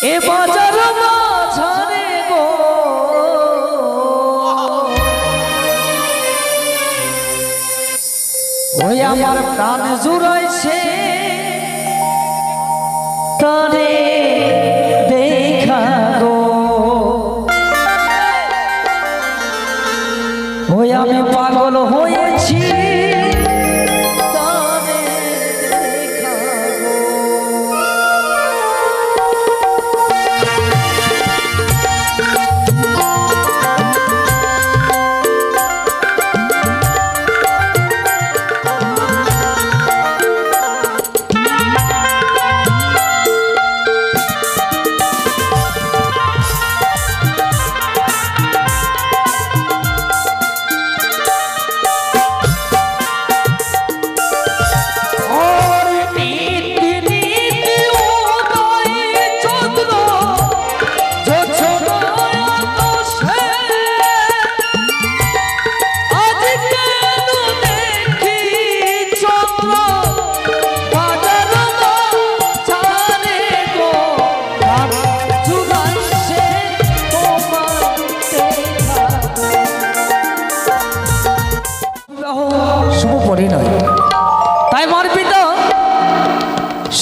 এ বাজার মাঝারে গো ওই আমার প্রাণ জুড়াইছে তারে দেখা গো ওই আমি পাগল হয়েছি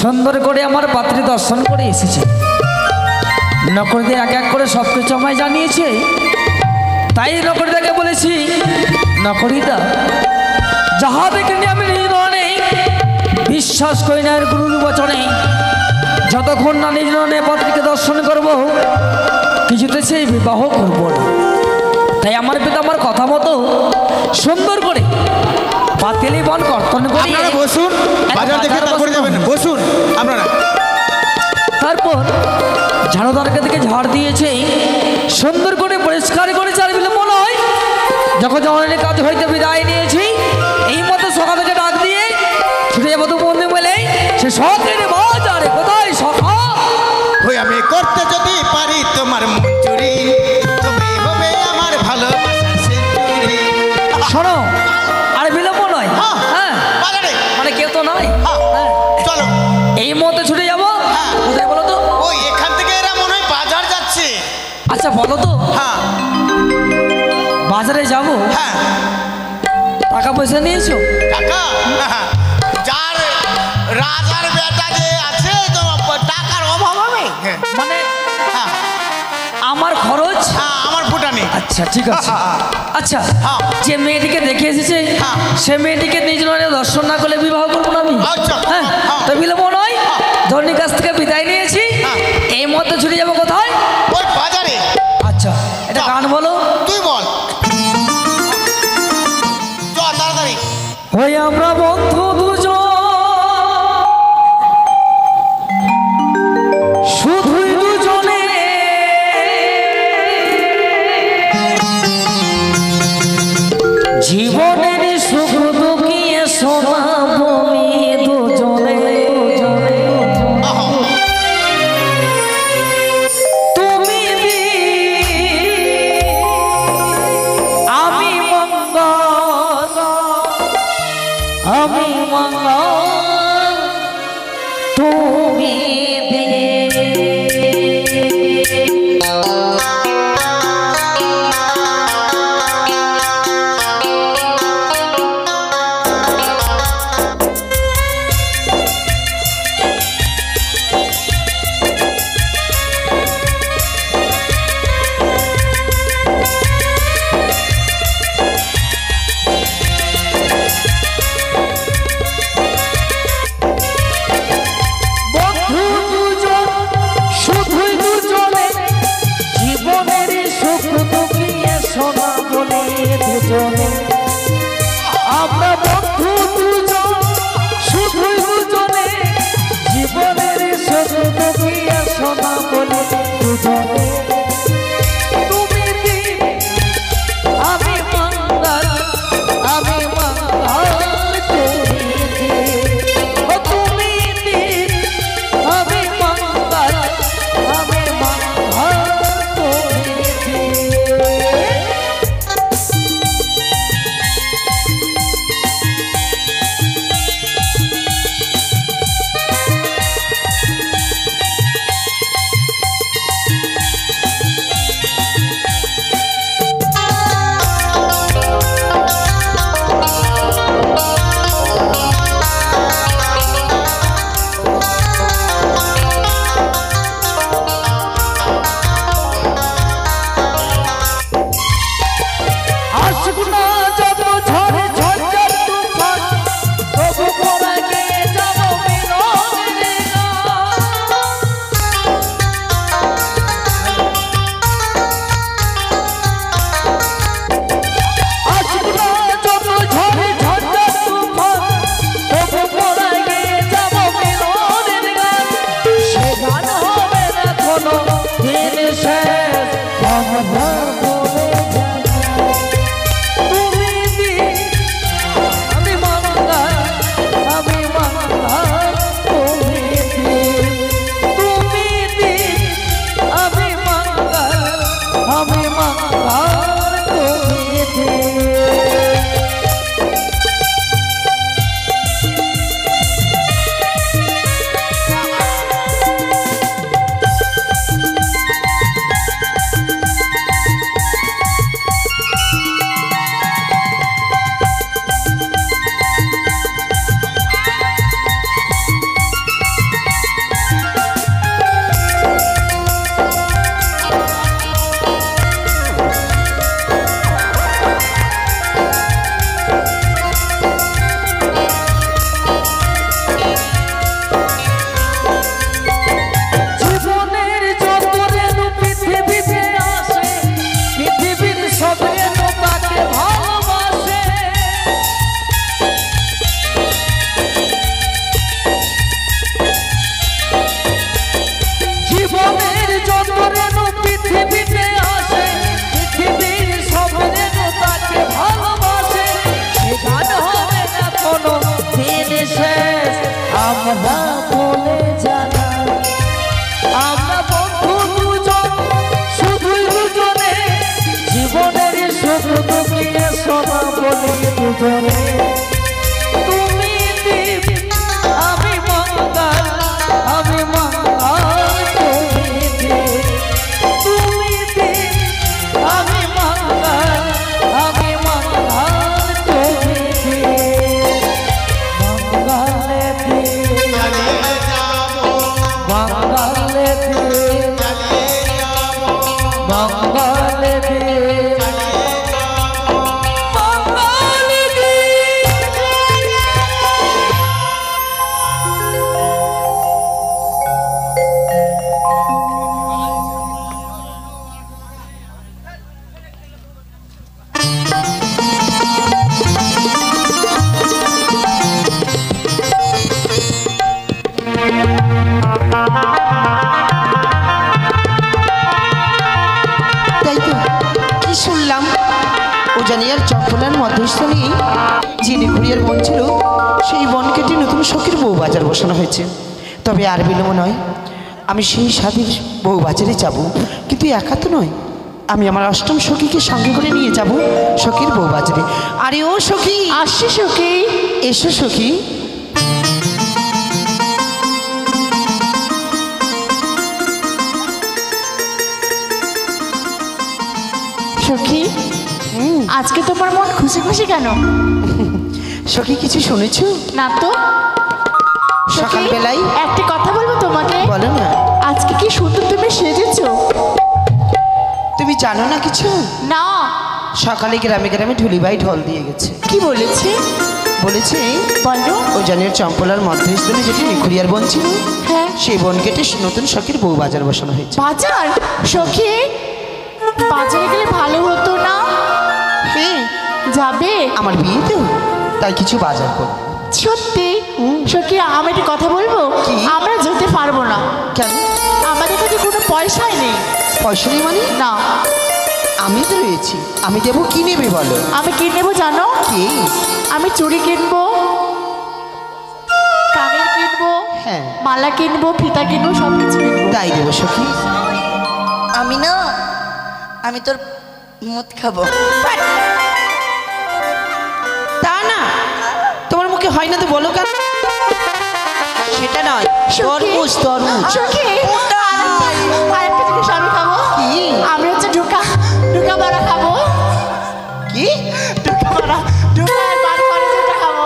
সুন্দর করে আমার পাত্রী দর্শন করে এসেছে। নকরদের এক এক করে সব কিছু আমায় জানিয়েছে। তাই নকরিদাকে বলেছি, নকরিদা যাহা দেখিনি আমি নিজ নয়নে বিশ্বাস করি না, গুরুর বচনে যতক্ষণ না নিজ নয়নে পাত্রীকে দর্শন করব কিছুতে সেই বিবাহ করব না। তাই আমার পিতা আমার কথা মতো সুন্দর করে পাতিলি বন কর্তন করে বসুন, বাজার দেখে তারপরে যাবেন। বসুন আপনারা। তারপর ঝাড়ুদারকে থেকে ঝাড় দিয়েছে, সুন্দর করে পরিষ্কার করে চার বিলম্ব নয়। যখন জননী কাজ হইতে বিদায় নিয়েছি, এই মতো সকাল থেকে ডাক দিয়ে ছুটে যাবো তো বন্ধু বলে সে শখের বাজারে কোথায় সখা ওই আমি করতে যদি পারি তোমার মঞ্জুরি, তুমি হবে আমার ভালোবাসার সেঞ্চুরি। শোনো, আর বিলম্ব নয়। হ্যাঁ বাজারে মানে কেউ তো নয়। চলো এই মুহূর্তে ছুটে যাবো। কোথায় বলো তো? ওই এখান থেকে এরা মনে হয় বাজার যাচ্ছে। আচ্ছা বলো তো। হ্যাঁ বাজারে যাবো। হ্যাঁ টাকা পয়সা নিয়েছো? টাকা যার রাজার বেটা যে আছে তো টাকার অভাব হবে মানে আমার খরচ আমার ফুটানি। আচ্ছা ঠিক আছে। আচ্ছা হ্যাঁ। যে মেয়েটিকে দেখে এসেছে হ্যাঁ। সে মেয়েটিকে নিজ নয়নে দর্শন না করলে বিবাহ করবো না আমি। আচ্ছা। হ্যাঁ হ্যাঁ। তো বিলম্ব নয়। ধর্ণীর কাছ থেকে বিদায় নিয়েছি। হ্যাঁ। এই মতো ছুটে যাবো কোথায়? ওই বাজারে। আচ্ছা এটা গান বলো। তুই বল। চল তাড়াতাড়ি। ওই আমরা বন্ধু দুজন শুধুই দুজনে জীবনের সুখ দুঃখিয়ে শোনাবো দুজনে। আমরা বলে জানা আমরা বন্ধু দুজন শুধুই দুজনে জীবনের সুখ দুঃখে সদা বলি দুজনে তুমি দীপ আমি মঙ্গল আমি মঙ্গল তুমি দীপ তুমি দীপ আমি মঙ্গল আমি মঙ্গল তুমি দীপ মঙ্গলে দীপ মঙ্গলে দীপ মঙ্গলে দীপ তাই তো কি শুনলাম উজানিয়ার চম্পলার মধ্যস্থলে যে নিখুড়িয়ার বন ছিল সেই বন কেটে নতুন সখীর বউ বাজার বসানো হয়েছে। তবে আর বিলম্ব নয়, আমি সেই স্বাদের বউ বাজারে যাব, কিন্তু একা তো নয়, আমি আমার অষ্টম সখীকে সঙ্গে করে নিয়ে যাব সখীর বউ বাজারে। আরে ও সখী, আসছি সখী। এসো সখী। সখী, আজকে তোমার মন খুশি খুশি কেন? সখী কিছু শুনেছ? না তো। সখী, সকালবেলায় একটা কথা বলবো তোমাকে। বলো না। আজকে কি সুন্দর তুমি সেজেছো। তুমি জানো না কিছু? না। সকালে গ্রামে গ্রামে ঢুলিবাই ঢল দিয়ে গেছে। কি বলেছে? বলেছে বলো। উজানিয়ার চম্পলার মধ্যস্থলে যেটি নিখুড়িয়ার বন ছিল, হ্যাঁ, সেই বন কেটে নতুন সখীর বউ বাজার বসানো হয়েছে। বাজার? সখী, বাজারে গেলে ভালো হতো না? হ্যাঁ, যাবে? আমার বিয়ে তো, তাই কিছু বাজার করব। সত্যি? সখী, আমি একটা কথা বলবো। কি? আমরা যেতে পারবো না। কেন? আমাদের কাছে কোনো পয়সাই নেই। পয়সা নেই মানে? না। আমি তো রয়েছি, আমি দেবো। কি নেবে বলো? আমি কি নেবো জানো? কি? আমি চুড়ি কিনবো, কানের কিনবো, হ্যাঁ। মালা কিনবো, ফিতা কিনবো, সব কিছু কিনবো। তাই দেবো সখী। আমি না, আমি তোর মদ খাবো। তা না, তোমার মুখে হয় না তো বলো কেন? সেটা নয়, তরমুজ তরমুজ। সখী, আরেকটা জিনিস আমি খাবো। কি? আমি হচ্ছে ঢুকা বড়া খাবো। কি? ঢুকা বড়া, ঢুকা বার করে যেটা খাবো।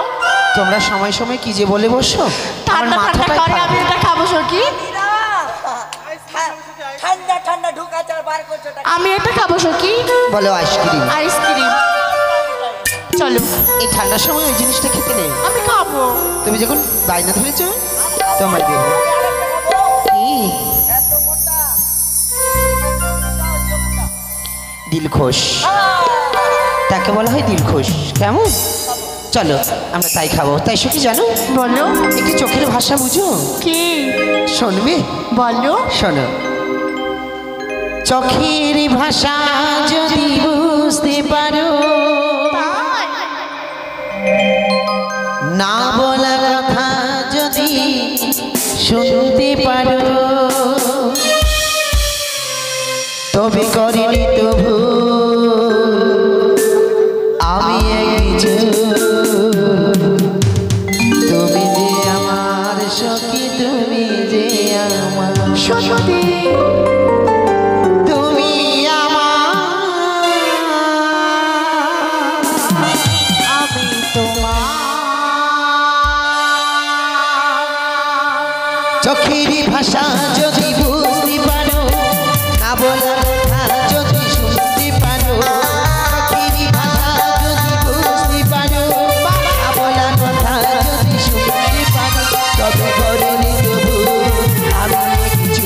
তোমরা সময় সময় কি যে বলে বসো, আমার ঠান্ডা ঠান্ডা মাথাটাই করে খারাপ। আমি এটা খাবো সখী। ঠান্ডা ঠান্ডা ঢুকাচ্ছে আর বার করছো। আমি এটা খাবো সখী। বলো আইসক্রিম। আইসক্রিম। চলো, এই ঠান্ডার সময় ওই জিনিসটা খেতে নেই। আমি খাবো। তুমি যখন বায়না ধরেছো তোমায় দেবো। কি? দিলখোশ, তাকে বলা হয় দিলখোশ। কেমন? চলো আমরা তাই খাবো। তাই সত্যি জানো, বলো। একটু চোখের ভাষা বুঝো? কি? শুনবে? বলো। শোনো। চোখের ভাষা যদি বুঝতে পারো, না বলা কথা যদি শুনতে পারো, তবে করিনি তো ভুল আমি তুমি যে আমার সখী, তুমি যে আমার সত্যি? তুমি আমার, আমি তোমার। চোখের ভাষা যদি বুঝতে পারো, না বলা কথা যদি শুনতে পারো, চোখের ভাষা যদি বুঝতে পারো, না বলা কথা যদি শুনতে পারো, তবে করিনি তবু আমি কিছু।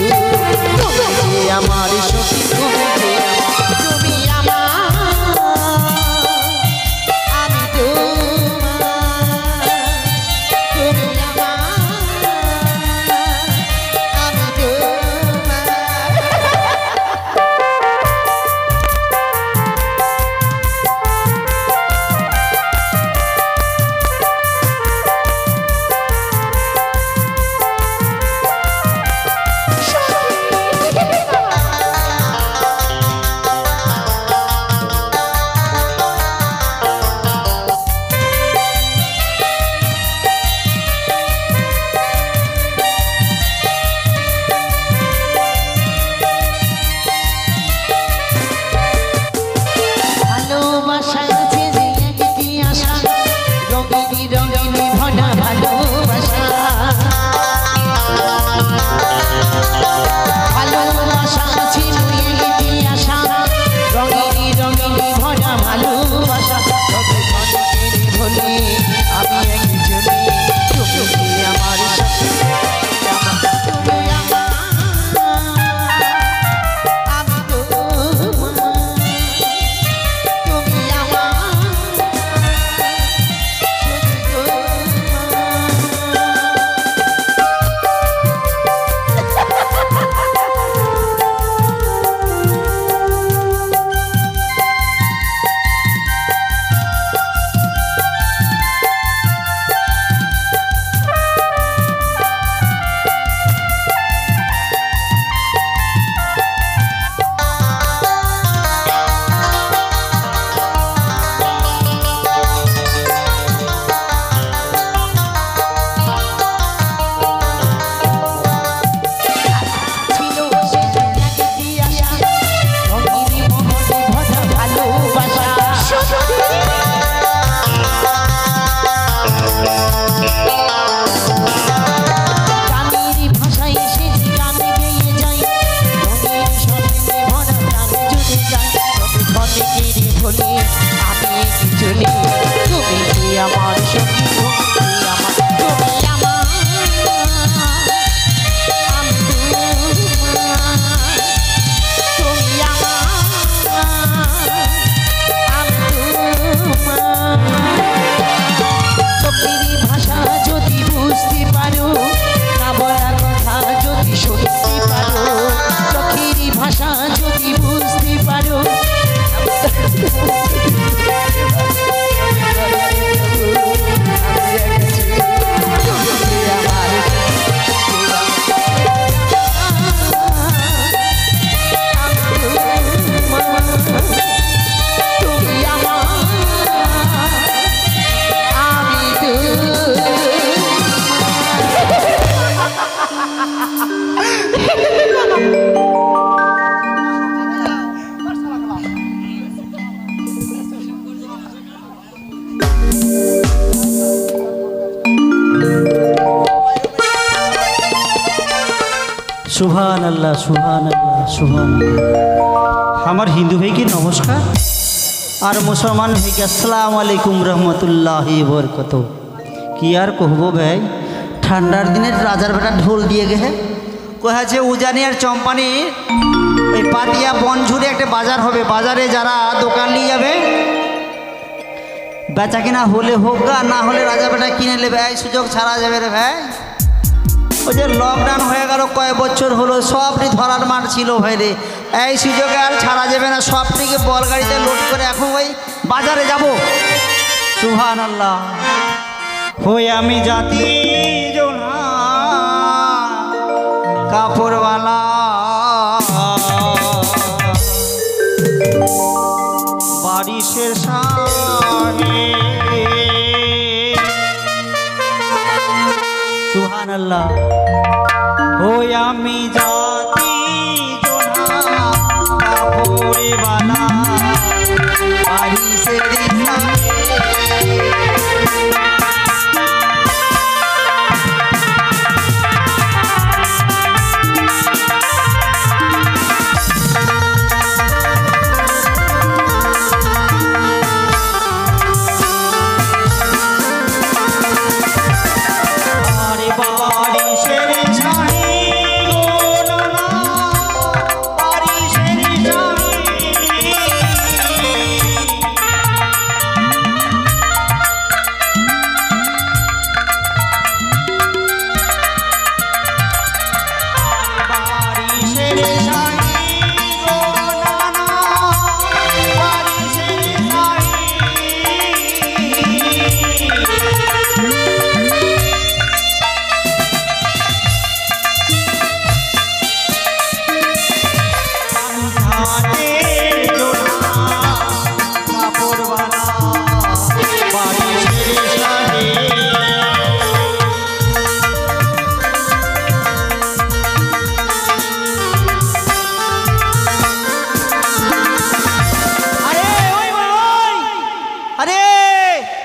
ভাষা যদি বুঝতে পারো সুবহান আল্লাহ সুবহান আল্লাহ সুবহান। আমার হিন্দু ভাইকে নমস্কার আর মুসলমান ভাইকে আসসালামু আলাইকুম রহমতুল্লাহি বরকত। কি আর কহবো ভাই, ঠান্ডার দিনের রাজার বেটা ঢোল দিয়ে গে কহেছে উজানি আর চম্পানি এই পাতিয়া বনঝুরে একটা বাজার হবে, বাজারে যারা দোকান নিয়ে যাবে বেচা কিনা হলে হোক গা, না হলে রাজা বেটা কিনে নেবে, এই সুযোগ ছাড়া যাবে রে ভাই। ওই যে লকডাউন হয়ে গেল কয়েক বছর হলো, সবটি ধরার মার ছিল ভাই রে, এই সুযোগে আর ছাড়া যাবে না, সবটিকে বল গাড়িতে লোড করে এখন ওই বাজারে যাব। সুবহান আল্লাহ। হই আমি জাতি জোনা কাপড়ওয়ালা বারিশের শাহে। সুবহান আল্লাহ। ওই আমি জাতি জোনা কাপড়ওয়ালা বারিশের শাহে।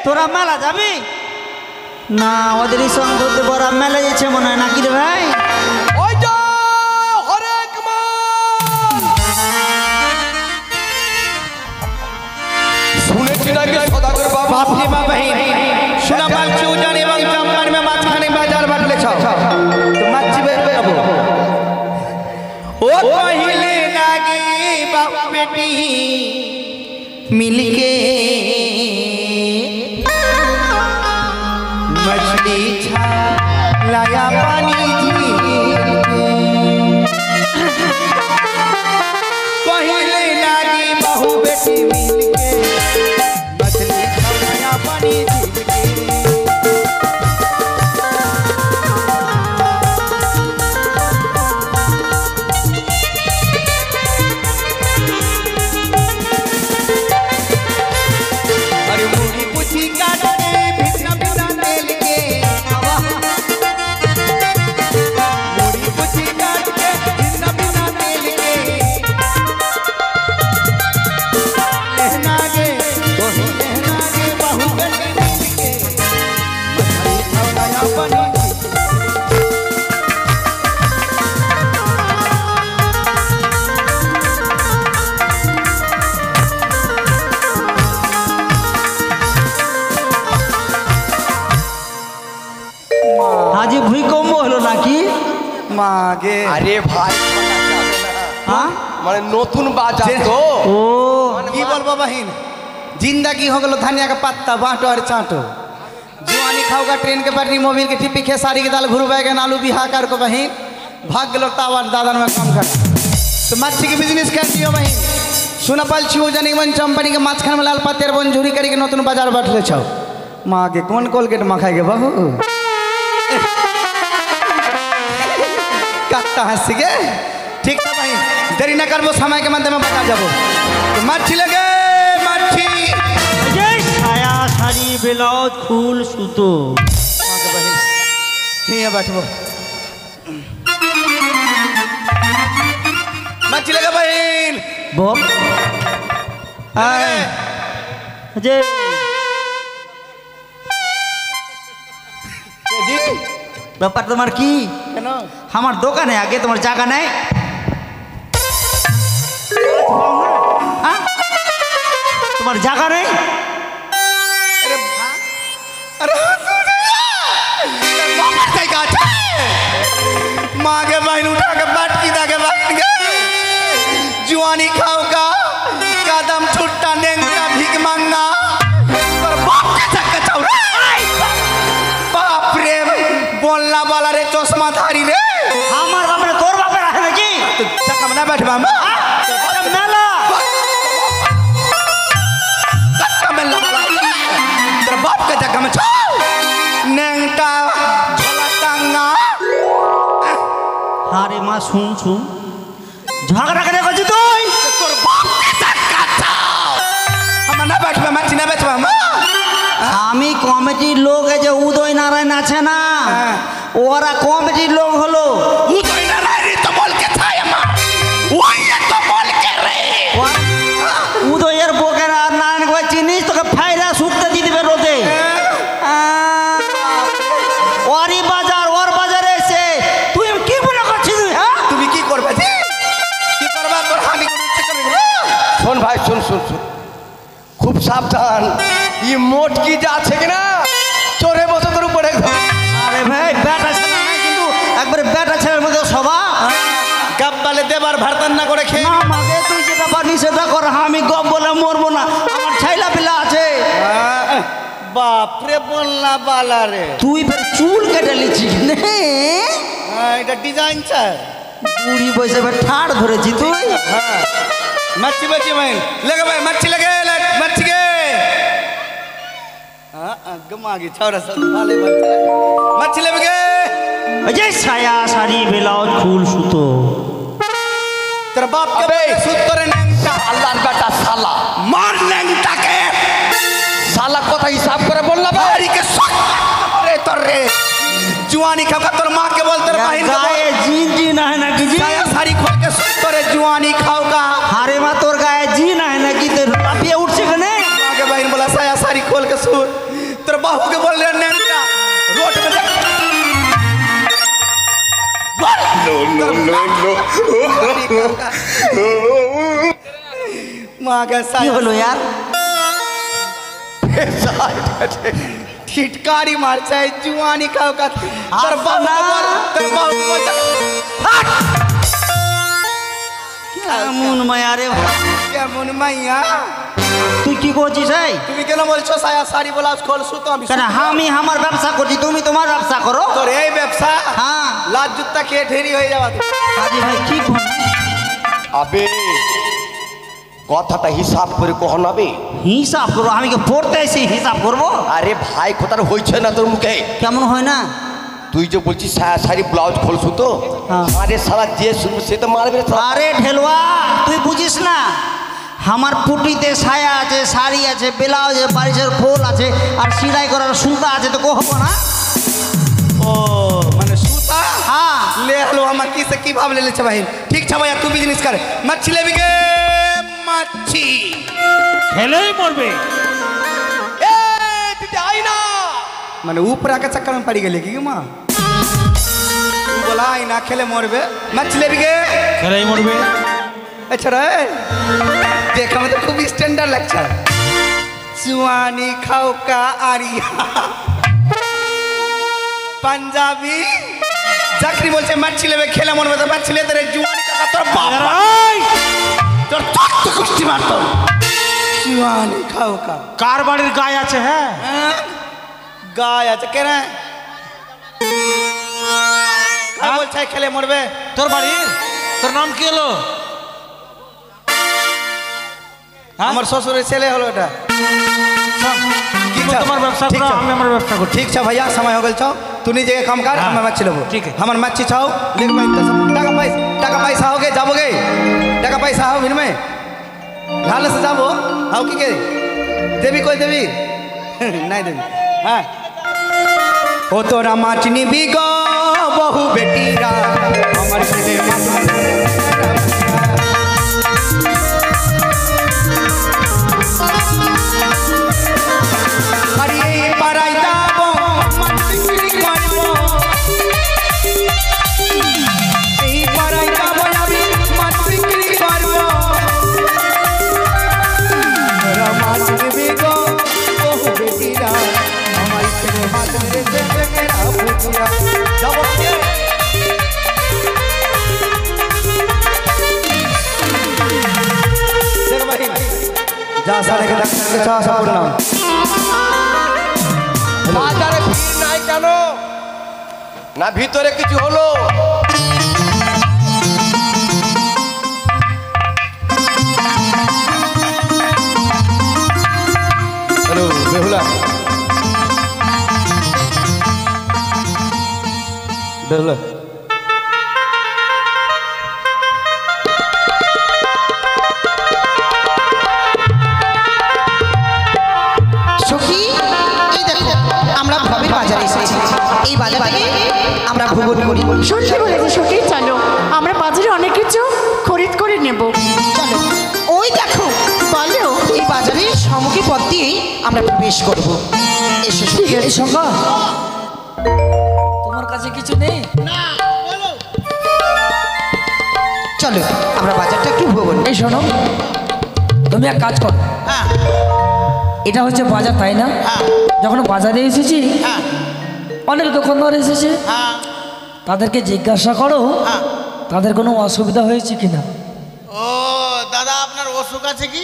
তোরা মেলা যাবি না? আমাদের এই সংঘতে বড় মেলা যাচ্ছে মনে হয় নাকি রে ভাই? শুনেছি নাকি সদাগর বাপরে বাবাহিন শোনা পাচ্ছি উজানি এবং চম্পান মে মাঝখানে বাজার বাটলে ছ তো মাছি বের যাবো ও কहिले নাকি বাপ বেটি मिलके मछली छा लाया पानी पहले लागी बहू बेटी मिलके मछली छा लाया पानी आज भूकंप हलो नाकि मागे अरे भाई हाँ মানে নতুন বাজার তো ओ কি বলবো বাহিন जिंदगी हो गलो धनिया का पत्ता बांटो और चाटो जुआनी खाओगा ट्रेन के पटरी मोबिल के टिप्पी खेसारी के दाल घुर बैगन आलू बिहा कर को बहिन भाग गलो तावा दादन में काम कर तो मच्छी के बिजनेस कर दियो भाई सुना पाल छिओ जानी मन चंपनी के माछ खान में लाल पातेर बन झुरी करके नतुन बाजार बैठले छौ माँ के कौन कोलगेट मखाई के बाबू कत्ता हंसी के ठीक था भाई देरी न करबो समय के मध्य में बता जाबो तो मच्छी लगे मच्छी ছায়া শাড়ি ব্লাউজ ফুল সুতো यहाँ बैठबो मच्छी लगे बहन বল যে जी ব্যাপার তোমার কি কেন আমার দোকানে আগে তোমার জায়গা নেই তোমার জায়গা নেই माँ के बहन उठा के बैठ की दागे बैठ के जुआनी खाओ का कदम छुट्टा नेंगा भीख मांगा पर बाप के चक्कर चाउ बाप रे बोलना वाला रे चश्मा धारी रे আমার বাপরে তোর বাপের আছে নাকি तो चक्का में ना बैठबा मैं মেলা चक्का में लगा तेरा बाप के चक्का में छाओ नेंगटा झोला टांगा আরে মা শুন শুন ঝগড়া করে করছিস তুই তোর বাপ के चक्का छाओ हम ना बैठबा मच्छी ना बैठबा मैं আমি কমিটির লোক এই যে উদয় নারায়ণ আছে না হ্যাঁ। ওরা কমিটির লোক হলো उदय नारायण तो बोल के था अम्मा वही तो बोल के रे উদয়ের বোকের আর নারায়ণ কই চিনিস তোকে ফাইরা শুকতে দিয়ে দিবে রোদে ওরই বাজার ওর বাজারে এসে তুই কি মনে করছিস তুই হ্যাঁ তুমি কি করবে জি কি করবা তোর হানি করে ইচ্ছে করে দেবো শোন ভাই শোন শোন শোন খুব সাবধান ই মোট কি যা আছে কিনা চোরে বসে তোর উপরে আরে ভাই বেটা ছেলে নাই কিন্তু একবারে বেটা ছেলের মধ্যে সভা গপ বলে দেবার ভারতান না করে খেয়ে না মাকে তুই যেটা পারবি সেটা কর আমি গপ বলে মরবো না আমার ছাইলা পিলা আছে বাপ রে বলনা বালা রে তুই ফের চুল কেটে লিছিস নে এটা ডিজাইন স্যার বুড়ি বসে ফের ঠাড় ধরেছি তুই হ্যাঁ मच्छी बची मैं लगे भाई मच्छी लगे मच्छी के गमागी छोरा सब भाले मच्छी लगे ওই যে ছায়া শাড়ি ব্লাউজ ফুল সুতো तेरा बाप के बे सुत करे नंगटा আল্লাহর বেটা শালা मार नंगटा के শালা কথা হিসাব করে বল না ভাই बारी के सुत रे तोर रे जुआनी खाओ तोर मां के बोल तेरे बहन के গায়ে জিন জিন है নাকি জি साया साड़ी खोल के सुत करे जुआनी खाओ का আরে মা তোর গায়ে জিন है নাকি তোর লাফিয়ে উঠছে কেনে मां के बहन बोला साया साड़ी खोल के सुत तेरे बाहु के बोल रे नंगटा रोड में देख मां का কি साया হলো यार ठिटकारी मार चाहे जुआनी खाओ का तेरे बाहु के बोल तेरे बाहु के बोल কেমন মায়া রে কেমন মাইয়া তুই কি করছিস এই তুমি কেন বলছো সায়া শাড়ি ব্লাউজ খোল সুতো আমি কেন আমি আমার ব্যবসা করছি তুমি তোমার ব্যবসা করো তোর এই ব্যবসা হ্যাঁ লাজ জুত্তা খেয়ে ঢেরি হয়ে যাওয়া তুমি। কাজী ভাই কি করবি আবে কথাটা হিসাব করে কখন হবে হিসাব করবো আমি কি পড়তে এসে হিসাব করবো আরে ভাই কথাটা হইছে না তোর মুখে কেমন হয় না তুই যে বলছিস সায়া শাড়ি ব্লাউজ খোলছু তো হ্যাঁ। আরে শালা যে শুনবো সে তো মারবে রে শালা। আরে ঢেলুয়া তুই বুঝিস না আমার পুটিতে ছায়া আছে শাড়ি আছে ব্লাউজ আছে বারিশের খোল আছে আর সিলাই করার সুতা আছে তো কহবো না ও মানে সুতা হ্যাঁ ले हलो हम की से की भाव ले ले भाई ठीक छ भैया तू बिजनेस कर मच्छी ले बिके मच्छी খেলেই মরবে ए तुझे आई ना माने ऊपर के चक्कर में पड़ी गेले की मां तू बोला आई ना खेले मरबे मच्छी ले बिके খেলেই মরবে अच्छा रे देखा में तो खूब स्टैंडर्ड लगता है जुआनी खाओ का आरिया पंजाबी जखनी बोलছে मच्छी लेबे खेले मन में तो मच्छी लेते रे जुआनी का तोर बाप তোর চট কুষ্টি মারতো जुआनी खाओ का কার বাড়ির গায়ে আছে হ্যাঁ गाय আছে কে রে কার বলছে খেলে মরবে তোর বাড়ির তোর নাম কি হলো আমার শ্বশুরের ছেলে হলো এটা তুমি তোমার ব্যবসা ঠিক করো, আছে। আমি আমার ব্যবসা করি। ঠিক আছে ভাইয়া সময় হয়ে গেল চাও তুই নিজে কাম কর হ্যাঁ, আমি মাছি নেবো ঠিক আছে। আমার মাছি চাও लेकिन भाई টাকা পয়সা হোগে যাবোগে টাকা পয়সা हो फिर में घाल से जाबो हाउ की के देवी कोई देवी नहीं देवी हाँ ओ तोरा माछ निबी गो बहु बेटीरा हमर से अरे पाराई जाबो माछ बिक्री करबो এই পারাই যাবো আমি মাছ বিক্রি করবো তোরা মাছ নিবি গো বহু বেটিরা আমার ছেলে মাছ মেরেছে মেয়েরা বুঝিয়া যাবো কে দেখ ভাই যা সারে কে ডাক্তারকে চা সাপোর্ট নাও বাজারে ভিড় নাই কেন? না ভিতরে কিছু হলো? হ্যালো বেহুলা বেহুলা সখী এই দেখো আমরা ভবের বাজারে এসেছি। এই বাজার থেকে আমরা ভ্রমণ করি। সত্যি বলেছি সখী, চলো আমরা বাজারে অনেক কিছু খরিদ করে নেব। চলো ওই দেখো বলো। এই বাজারের সম্মুখী পথ দিয়েই আমরা প্রবেশ করব। এসো সখী। এই সংখ্যা তোমার কাছে কিছু নেই? চলো আমরা বাজারটা একটু ভ্রমণ করি। এই শোনো, তুমি এক কাজ করো, এটা হচ্ছে বাজার তাই না? যখন বাজারে এসেছি অনেক দোকানদার এসেছে, তাদেরকে জিজ্ঞাসা করো তাদের কোনো অসুবিধা হয়েছে কিনা। ও দাদা, আপনার অসুখ আছে কি?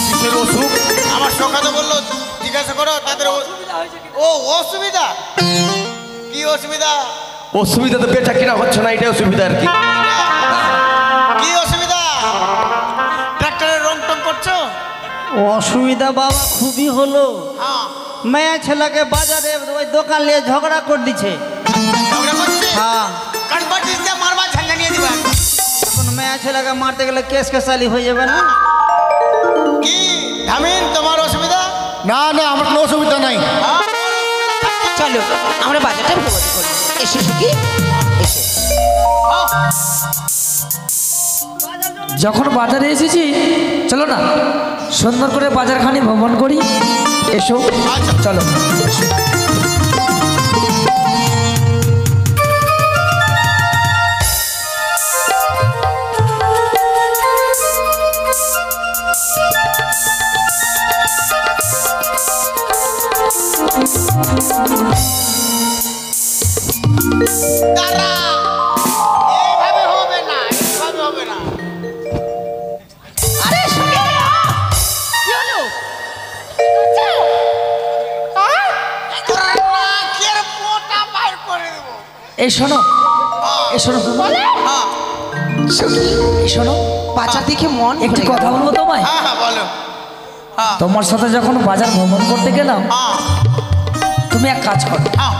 কিসের অসুখ? আমার সখা তো বললো জিজ্ঞাসা করো তাদের ও অসুবিধা কি অসুবিধা? অসুবিধা তো বেচা কিনা হচ্ছে না, এটাই অসুবিধা আর কি। কি অসুবিধা? ট্রাক্টরের রং টং করছো? অসুবিধা বাবা খুবই হলো। হ্যাঁ, মেয়ে ছেলেকে বাজারে ওই দোকান নিয়ে ঝগড়া করে দিচ্ছে। ঝগড়া করছে? হ্যাঁ, কাঠপাটি দিয়ে মারবা, ঝান্ডা নিয়ে দিবা। এখন মেয়ে ছেলেকে মারতে গেলে কেস কেসালি হয়ে যাবে না? কি ধামিন, তোমার অসুবিধা? না না, আমার কোনো অসুবিধা নাই। চলো আমরা বাজারটা ভ্রমণ করি। এসো সখী এসো। যখন বাজারে এসেছি চলো না সুন্দর করে বাজারখানি ভ্রমণ করি। এসো চলো। দাঁড়া, এইভাবে হবে না, এইভাবে হবে না। আরে সখী, কি হলো? নাকের পোটা বাইর করে দেবো। এই শোনো, এই শোনো, সখী এই শোনো, বাজার দেখে মন একটি ভরে গেল। কথা বলবো তোমায়। হ্যাঁ হ্যাঁ, বলো। হ্যাঁ তোমার সাথে যখন বাজার ভ্রমণ করতে গেলাম, হ্যাঁ তুমি এক কাজ করো, হ্যাঁ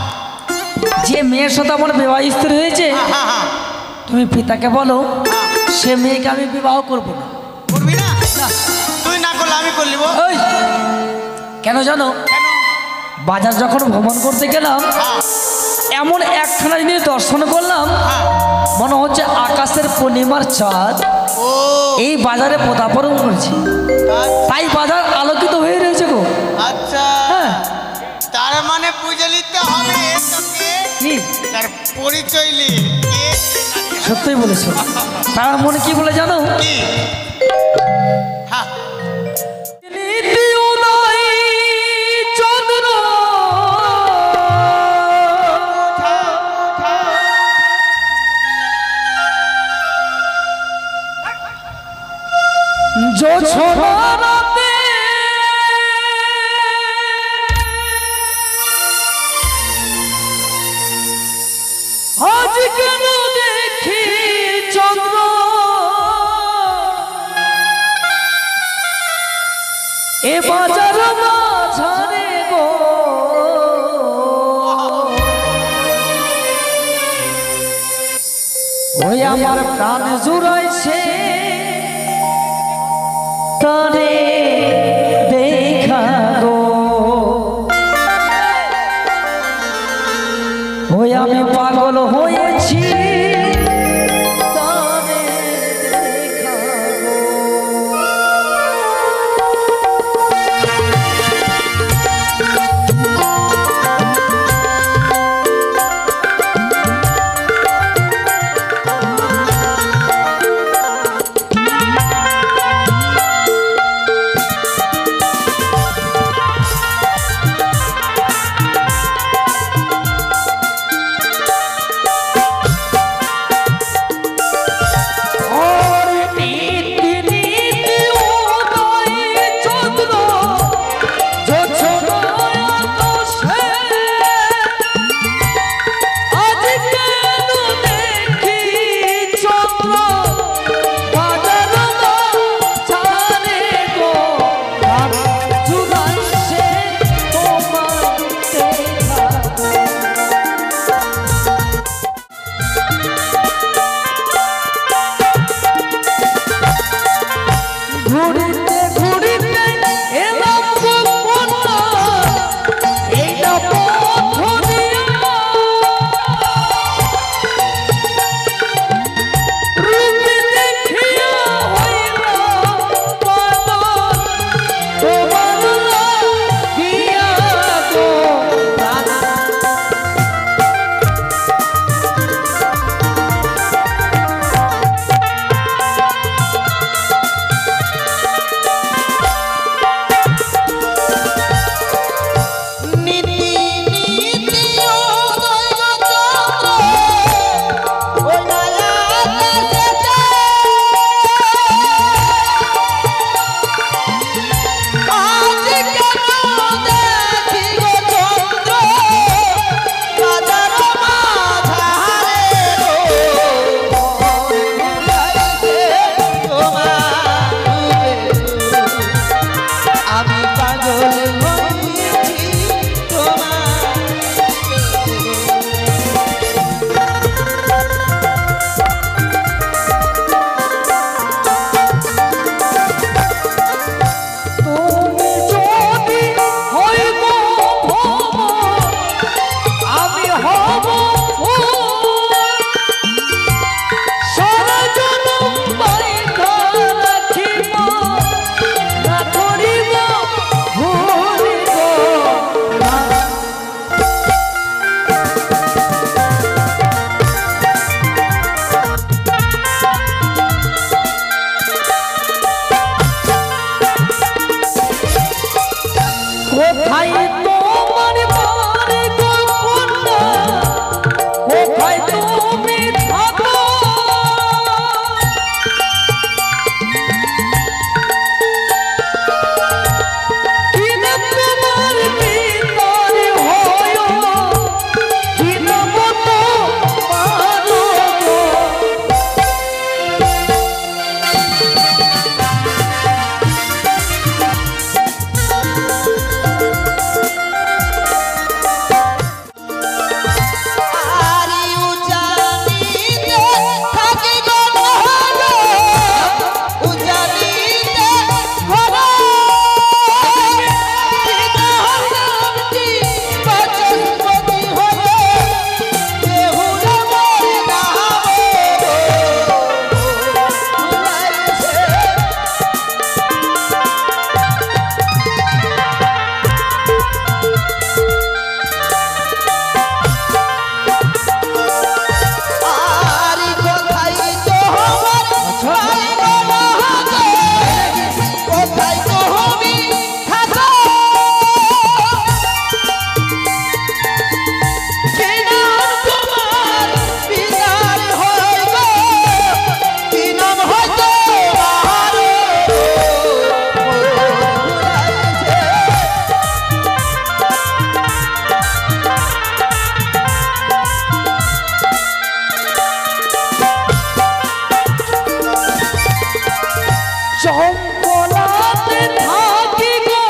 যে মেয়ের সাথে আমার বিবাহ স্থির হয়েছে হ্যাঁ হ্যাঁ, তুমি পিতাকে বলো সে মেয়েকে আমি বিবাহ করব না। করবি না? তুই না করলে আমি করলিব। ওই কেন জানো, কেন? বাজার যখন ভ্রমণ করতে গেলাম হ্যাঁ এমন একখানা জিনিস দর্শন করলাম হ্যাঁ। মনে হচ্ছে আকাশের পূর্ণিমার চাঁদ ও এই বাজারে পদার্পণ করেছে, তাই বাজার আলোকিত হয়ে রয়েছে গো। আচ্ছা, হ্যাঁ। তার মানে বুঝে নিতে হবে তোকে, কি তার পরিচয় লি কে সত্যই বলেছো, তার মনে কি বলে জানো, কি? হ্যাঁ নিতি উদয় চন্দ্র জোছনা রাতে আজ কেন দেখি চন্দ্র এ বাজার মাঝারে গো ওই আমার প্রাণ জুড়াইছে তারে দেখা গো ওই আমি পাগল হয়েছি তারে দেখা গো। চম্পলাতে থাকি গো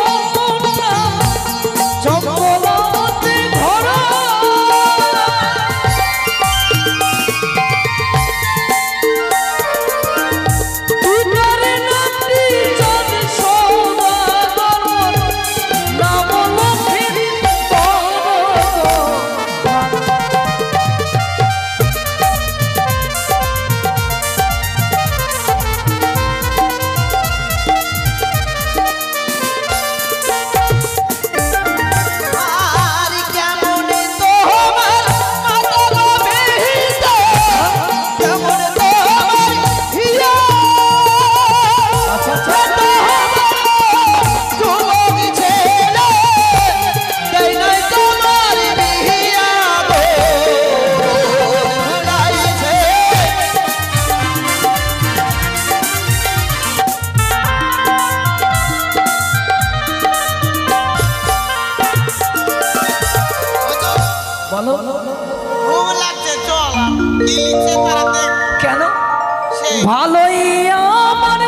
ভালোই আমার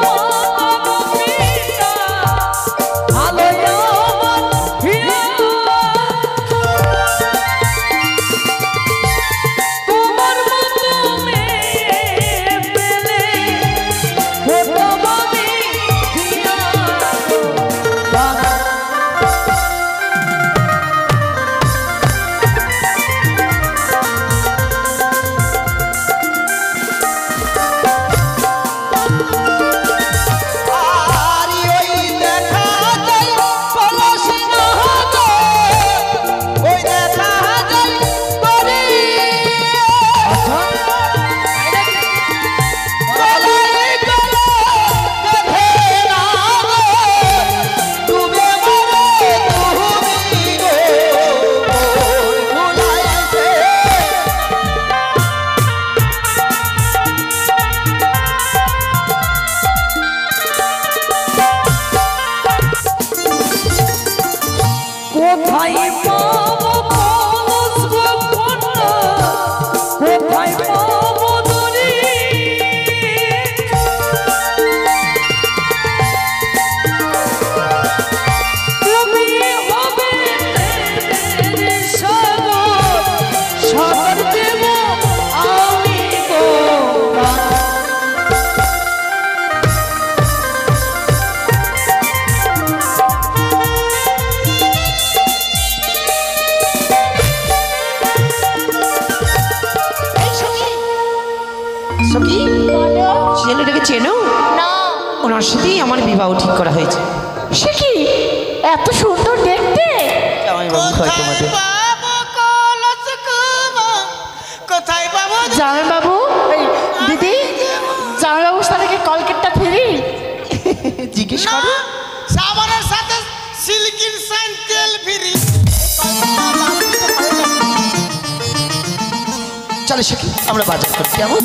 পিতা, ভালোই আমার হিয়া। তোমার মতো মেয়ে পেলে হতাম আমি হিয়া। কোথায় পাবো পরশ গো কন্যা, কোথায় পাবো দরি? তুমি হবে প্রেমের সাগর, সাগর দেব আমি গো। সখী, ছেলেটাকে চেনো? না। ওনার সাথেই আমার বিবাহ ঠিক করা হয়েছে। সে কি এত সুন্দর দেখতে? জামাইবাবু হয় তোমাদের। কোথায় পাবো? জামাইবাবু, এই দিদি, জামাইবাবুর সাথে কি কলকেটটা ফেরি? জিজ্ঞেস না, করো। সাবানের সাথে সিল্কিন সাইন তেল ফ্রি। চলো সখী, আমরা বাজার করি, কেমন?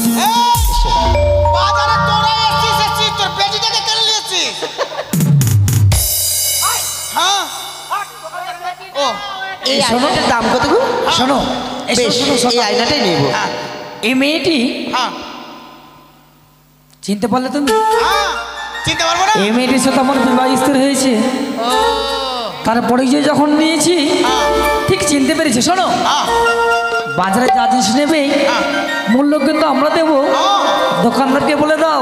বাজারে তোরা এসেছিস, তোর বেটিটাকে কেন নিয়েছিস? হ্যাঁ, ও এই আয়নাটার দাম কত গো? শোনো, এই বেশ, শোনো, শোনো, এই শোনো। আয়নাটাই নেব। এই মেয়েটি হ্যাঁ চিনতে পারলে তুমি? হ্যাঁ, চিনতে পারবো না? এই মেয়েটির সাথে আমার বিবাহ স্থির হয়েছে। তারপরে যে যখন নিয়েছি ঠিক চিনতে পেরেছি। শোনো, বাজারে যা জিনিস নেবে মূল্য কিন্তু আমরা দেবো। দোকানদারকে বলে দাও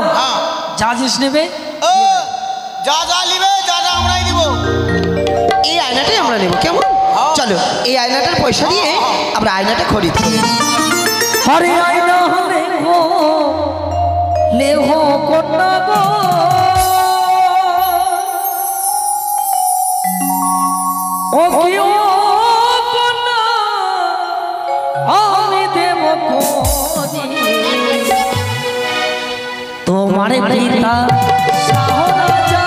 যা জিনিস নেবে। ও, যা যা নিবে, যা যা আমরাই দিব। এই আয়নাটাই আমরা নেব, কেমন? চলো, এই আয়নাটার পয়সা দিয়ে আমরা আয়নাটা খরিদ করি। হরে আয়না হরে গো লেহ কন্যা গো, ও কি ও কন্যা আমি দেব খোঁজি। তোমার পিতা শাহরাজা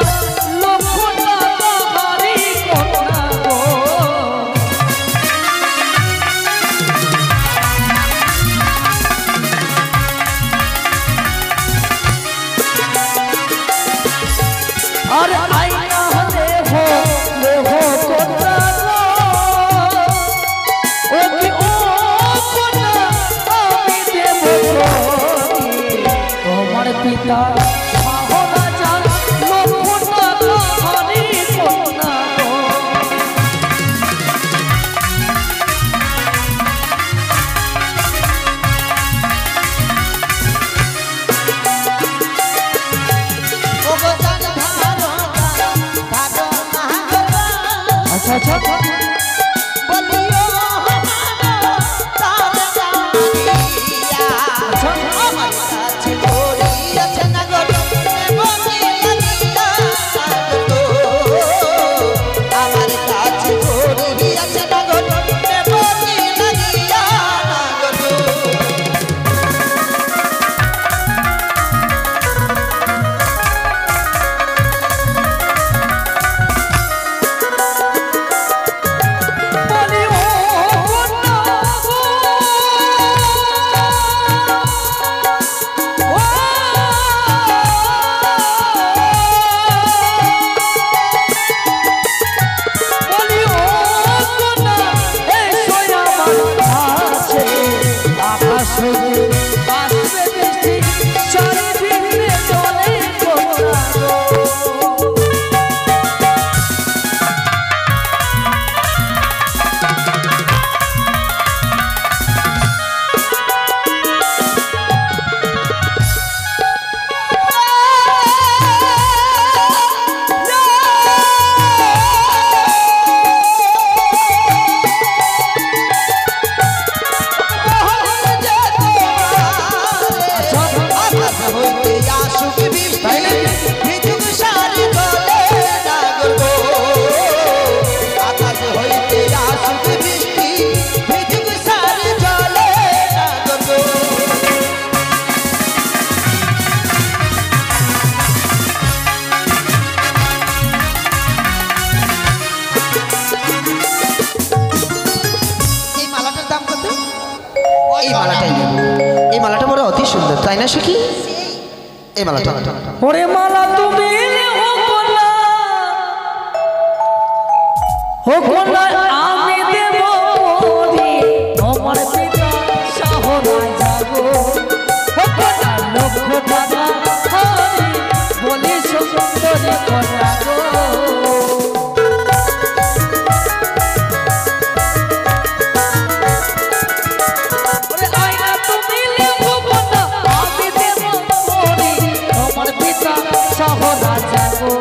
লক্ষ্মণা তোমারি কন্যা গো। আর আয়না লেহ কন্যা গো, ও কি ও কন্যা আমি দেব খোঁজি। তোমার পিতা শাহরাজা লক্ষ্মণা তোমারি কন্যা গো। আচ্ছা আচ্ছা, না সখী এই মালাটা ওরে মালা তুমি আমি দেব পরি আমার পিতা শাহরাজ যাবো লক্ষ টাকা হরি বলি সুন্দরী কন্যা গো শাহরাজ যাবো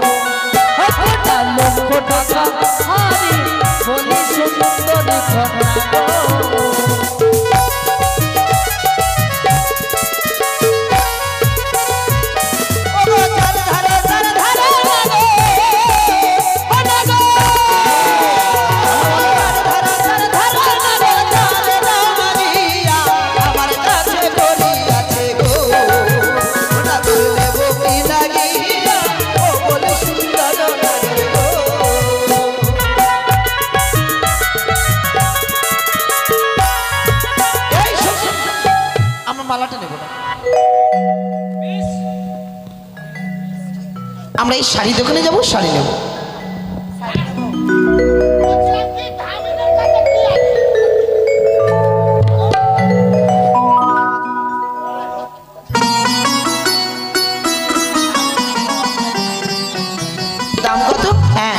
লক্ষ টাকা হরি বলি সুন্দরী কন্যা গো আমরা এই শাড়ি দোকানে যাবো শাড়ি নেব দাম কত? হ্যাঁ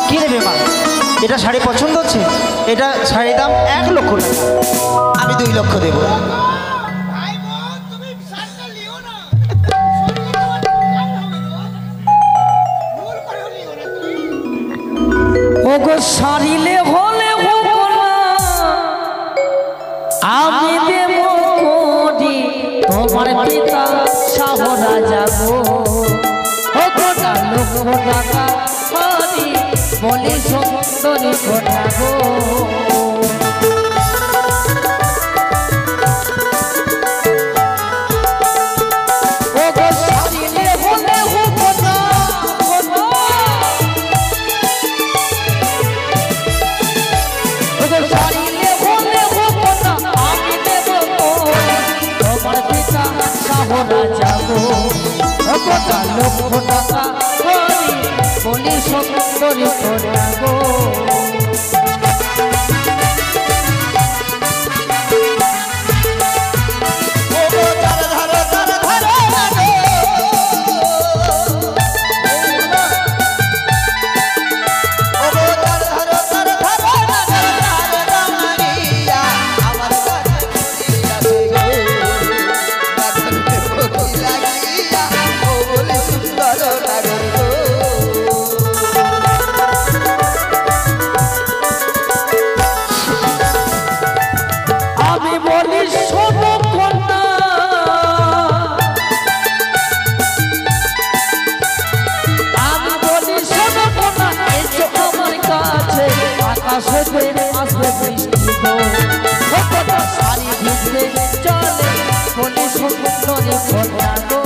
কি নেবে মা এটা শাড়ি পছন্দ হচ্ছে এটা শাড়ির দাম 1 লক্ষ টাকা আমি 2 লক্ষ দেবো ওগো সারিলে হলে হোক না আমি দেব কোটি তোমার পিতা শাহরাজ যাবো ওগো না লক্ষ টাকা হরি বলি সুন্দরী কন্যা গো ওগো সারিলে হলে হোক না সারিলে হলে হোক না আমি দেব তোমার পিতা শাহরাজ যাবো কটা লক্ষ টাকা হরি বলি সুন্দরী কন্যা গো আমি বলি শোনো কন্যা আমি বলি শোনো কন্যা এসো আমার কাছে আকাশে আসবে বৃষ্টি গো কতটা শাড়ি ভিজবে চলে বলি সুন্দরী কন্যা গো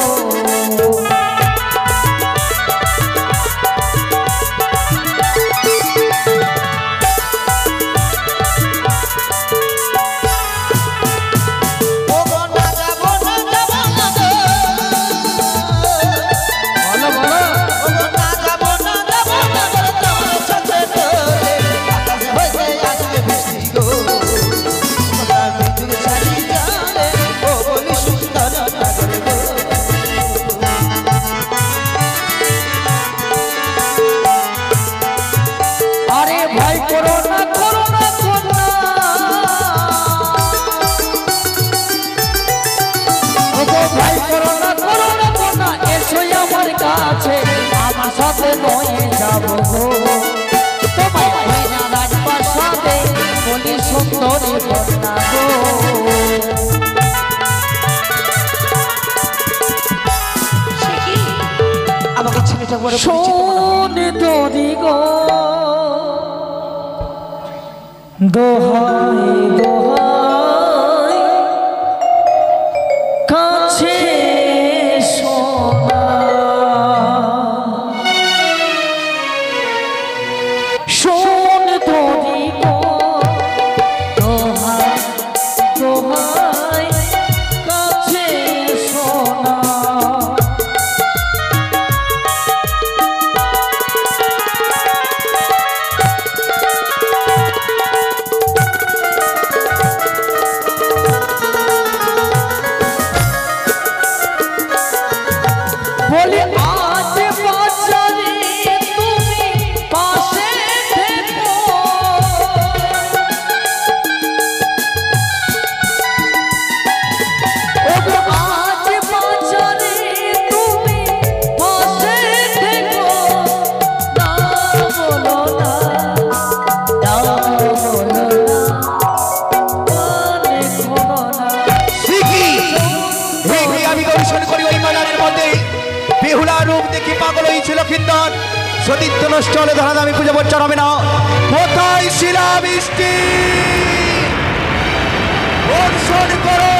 আমার সাথে নয় যাবো গো তোমায় ময়না রাজপ্রাসাদে বলি সুন্দরী কন্যা গো আমাকে ছেলেটা বড় শোনে তোরি গো দোহাই দোহাই কাছে সোনা শোন তোরি গো দোহাই দোহাই কাছে বলি আজ বাজারে তুমি পাশে থেকো ওগো আজ বাজারে তুমি পাশে থেকো না বলো না না বলো না কানে শোনো না আমি দর্শন করি ওই বাজারের মধ্যে বেহুলা রূপ দেখি পাগল হয়েছিল কীর্তন সতীর্থ নষ্ট হলে ধরা দামি পুজো বচ্চা হবে না কোথায় শিলা বৃষ্টি দর্শন করো